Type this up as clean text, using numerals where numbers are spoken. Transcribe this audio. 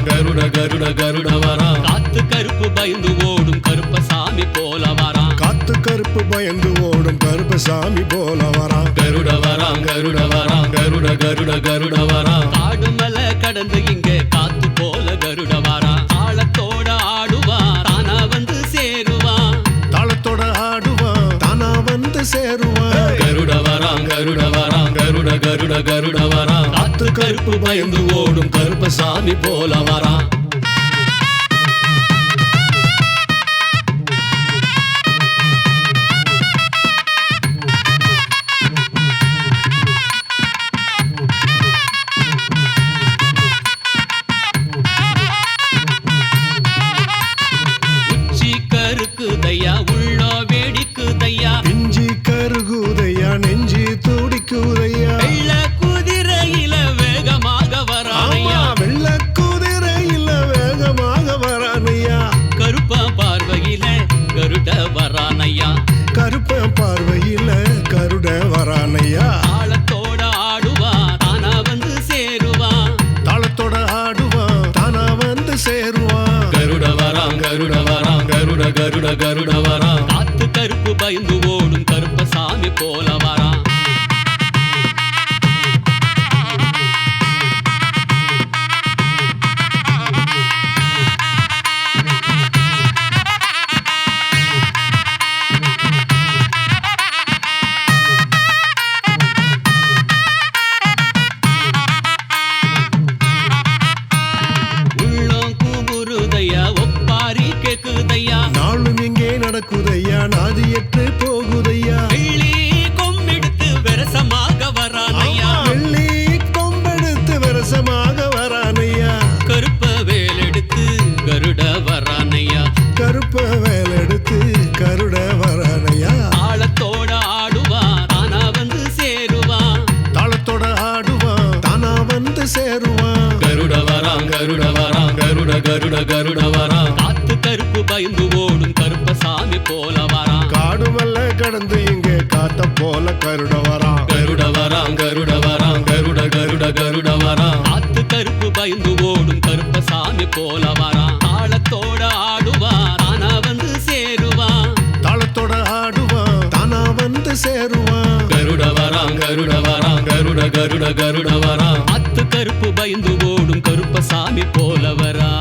கருட கருட கருட வரா காத்து கருப்பு பயந்து ஓடும் கருப்பசாமி போல வரா காத்து கருப்பு பயந்து ஓடும் கருப்பசாமி போல வரா கருட வரா கருட வரா கருட கருட கருட வரா காடு மலை கடந்து இங்கே காத்து போல கருட வரா தாளத்தோட ஆடுவா தானா வந்து சேருவா தாளத்தோட ஆடுவா தானா வந்து சேருவா கருட வரா கருட வரா கருட கருட கருட வரா காத்து கருப்பு பயந்து ஓடும் கருப்பசாமி போல வரா தையா உள்ள வேடிக்குதையா இஞ்சி கருகுதையா நெஞ்சி துடிக்குதையா வெள்ள குதிரையில வேகமாக வரானையா வெள்ள குதிரையில வேகமாக வரானையா கருப்ப பார்வையில கருட வரானையா கருப்ப பார்வையில கருட வரானையா தாளத்தோட ஆடுவா தானா வந்து சேருவா தாளத்தோட ஆடுவா தானா வந்து சேருவா கருட வரா கருட வரா கருட கருட கருட வரா காத்து கருப்பு பயந்து ஓடும் கருப்பசாமி போல வரா நாளும் எங்கே நடக்குதையா நாதியற்று போகுதையா வெள்ளி கொம்பெடுத்து விரசமாக வரானையா வெள்ளி கொம்பெடுத்து விரசமாக வரானையா கருப்ப வேலெடுத்து கருட வரானையா கருப்ப வேலெடுத்து கருட வரானையா தாளத்தோட ஆடுவா தானா வந்து சேருவா தாளத்தோட ஆடுவா தானா வந்து சேருவா கருட வரா கருட வரா கருட கருட கருட வரா காத்து கருப்பு பயந்து ஓடும் கருப்பசாமி போல வரா காடுமல்ல கடந்து இங்கே காத்த போல கருட வரா கருட வரா கருட வரா கருட கருட கருட வரா காத்து கருப்பு பயந்து ஓடும் கருப்பசாமி போல வரா தாளத்தோட ஆடுவா தானா வந்து சேருவா தாளத்தோட ஆடுவா தானா வந்து சேருவா கருட வரா கருட வரா கருட கருட கருட வரா காத்து கருப்பு பயந்து ஓடும் கருப்பசாமி போல வரா